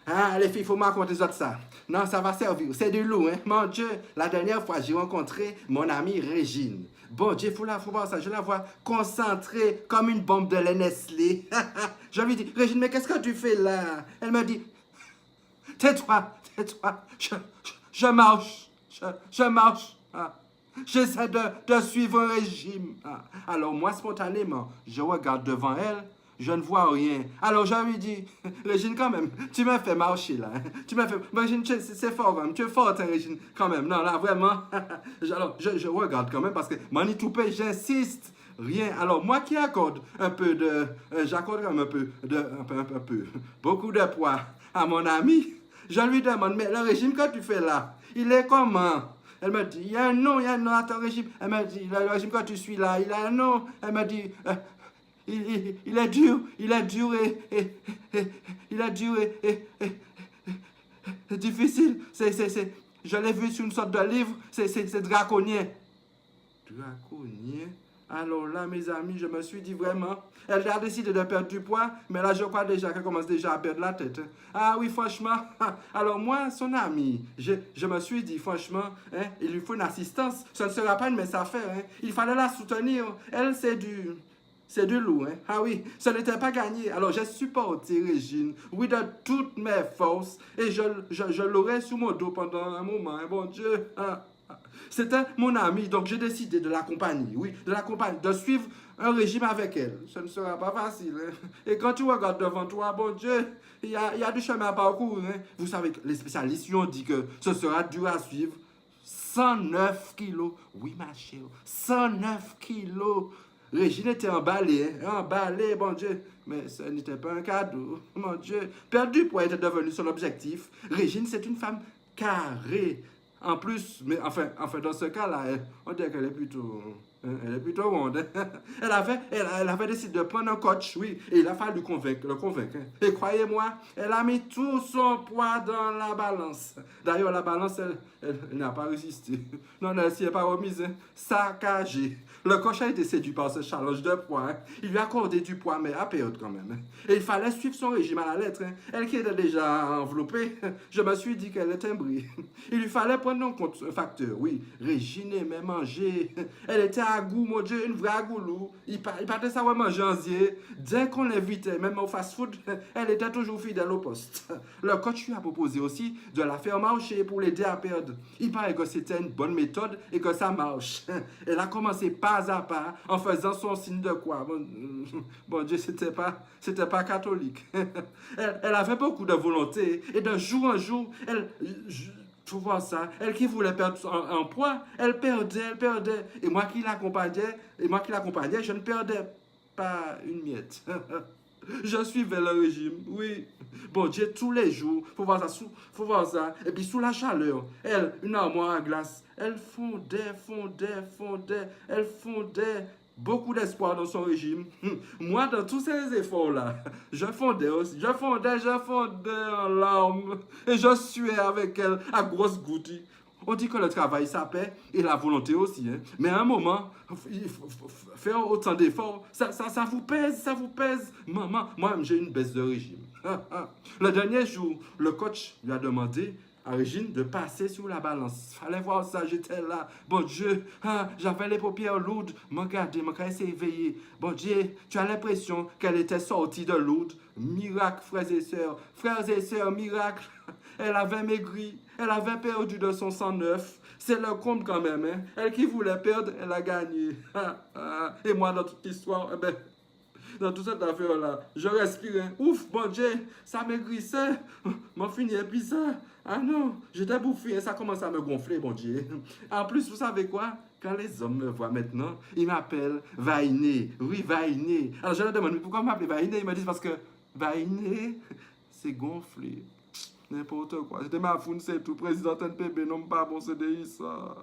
Ah, les filles, il faut me raconter ça. Non, ça va servir. C'est du loup, hein. Mon Dieu, la dernière fois, j'ai rencontré mon amie Régine. Bon Dieu, faut voir ça. Je la vois concentrée comme une bombe de lait Nestlé. Je lui dis, Régine, mais qu'est-ce que tu fais là? Elle me dit, tais-toi, tais-toi. Je marche. Je marche. Ah. J'essaie de suivre un régime. Ah. Alors moi, spontanément, je regarde devant elle. Je ne vois rien. Alors je lui dis, Régine, quand même, tu m'as fait marcher là. Tu m'as fait. Régine, c'est fort, hein. Tu es forte, hein, Régine, quand même. Non, là, vraiment. Alors, je regarde quand même parce que Mani Toupé, j'insiste. Rien. Alors, moi qui accorde un peu de. J'accorde un peu de. Un peu. Beaucoup de poids à mon ami. Je lui demande, mais le régime que tu fais là, il est comment? Elle me dit, il y a un nom à ton régime. Elle me dit, le régime que tu suis là, il a un nom. Elle me dit, il est dur il est dur et difficile. Je l'ai vu sur une sorte de livre, c'est draconien. Draconien? Alors là, mes amis, je me suis dit vraiment, elle a décidé de perdre du poids, mais là, je crois déjà qu'elle commence déjà à perdre la tête. Ah oui, franchement. Alors moi, son ami, je me suis dit, franchement, hein, il lui faut une assistance. Ce ne sera pas une mince affaire. Hein. Il fallait la soutenir. Elle, c'est du loup, hein? Ah oui, ce n'était pas gagné. Alors j'ai supporté Régine, oui, de toutes mes forces, et je l'aurai sous mon dos pendant un moment, hein, bon Dieu. C'était mon ami, donc j'ai décidé de l'accompagner, oui, de l'accompagner, de suivre un régime avec elle. Ce ne sera pas facile. Hein? Et quand tu regardes devant toi, bon Dieu, il y a du chemin à parcourir. Hein? Vous savez que les spécialistes lui ont dit que ce sera dur à suivre. 109 kilos. Oui, ma chérie, 109 kilos. Régine était emballée, hein? Emballée, bon Dieu. Mais ce n'était pas un cadeau, mon Dieu. Perdre du poids était devenu son objectif. Régine, c'est une femme carrée. En plus, mais enfin dans ce cas-là, on dirait qu'elle est elle est plutôt ronde. Elle avait décidé de prendre un coach, oui, et il a fallu le convaincre. Hein. Et croyez-moi, elle a mis tout son poids dans la balance. D'ailleurs, la balance, elle n'a pas résisté. Non, elle s'y est pas remise, hein. Saccagée. Le coach a été séduit par ce challenge de poids. Hein. Il lui a accordé du poids, mais à période quand même. Hein. Et il fallait suivre son régime à la lettre. Hein. Elle qui était déjà enveloppée, je me suis dit qu'elle était timbrée. Il lui fallait prendre en compte un facteur. Oui, Régine aimait manger. Elle était à goût, mon Dieu, une vraie goulou. Il partait savoir manger en zier. Dès qu'on l'invitait, même au fast-food, elle était toujours fidèle au poste. Le coach lui a proposé aussi de la faire marcher pour l'aider à perdre. Il paraît que c'était une bonne méthode et que ça marche. Elle a commencé pas à pas en faisant son signe de croix. Bon Dieu, c'était pas catholique. Elle avait beaucoup de volonté et de jour en jour, tu vois ça, elle qui voulait perdre en poids, elle perdait. Et moi qui l'accompagnais, je ne perdais pas une miette. Je suivais le régime, oui. Bon Dieu, tous les jours, faut voir ça. Et puis sous la chaleur, elle, une armoire à glace, elle elle fondait. Beaucoup d'espoir dans son régime. Moi, dans tous ces efforts-là, je fondais aussi. Je fondais en larmes. Et je suais avec elle à grosses gouttes. On dit que le travail, ça paie, et la volonté aussi. Hein. Mais à un moment, il faut faire autant d'efforts. Ça vous pèse, ça vous pèse. Maman, moi, j'ai une baisse de régime. Le dernier jour, le coach lui a demandé à Régine de passer sur la balance. Fallait voir ça, j'étais là. Bon Dieu, j'avais les paupières lourdes. Regardez, je essayé d'éveiller. Bon Dieu, tu as l'impression qu'elle était sortie de lourde. Miracle, frères et sœurs. Frères et sœurs, miracle. Elle avait maigri. Elle avait perdu de son sang neuf. C'est le compte quand même. Hein? Elle qui voulait perdre, elle a gagné. Et moi, dans toute l'histoire, eh ben, dans toute cette affaire-là, je respirais. Ouf, bon Dieu, ça maigrissait. Mon fini et puis ça. Ah non, j'étais bouffé et ça commence à me gonfler, bon Dieu. En plus, vous savez quoi? Quand les hommes me voient maintenant, ils m'appellent Vainé. Oui, Vainé. Alors je leur demande, mais pourquoi m'appeler Vainé? Ils me disent parce que Vainé, c'est gonflé. N'importe quoi. C'était ma foune, c'est tout. Président NPB, non pas bon CDI, ça.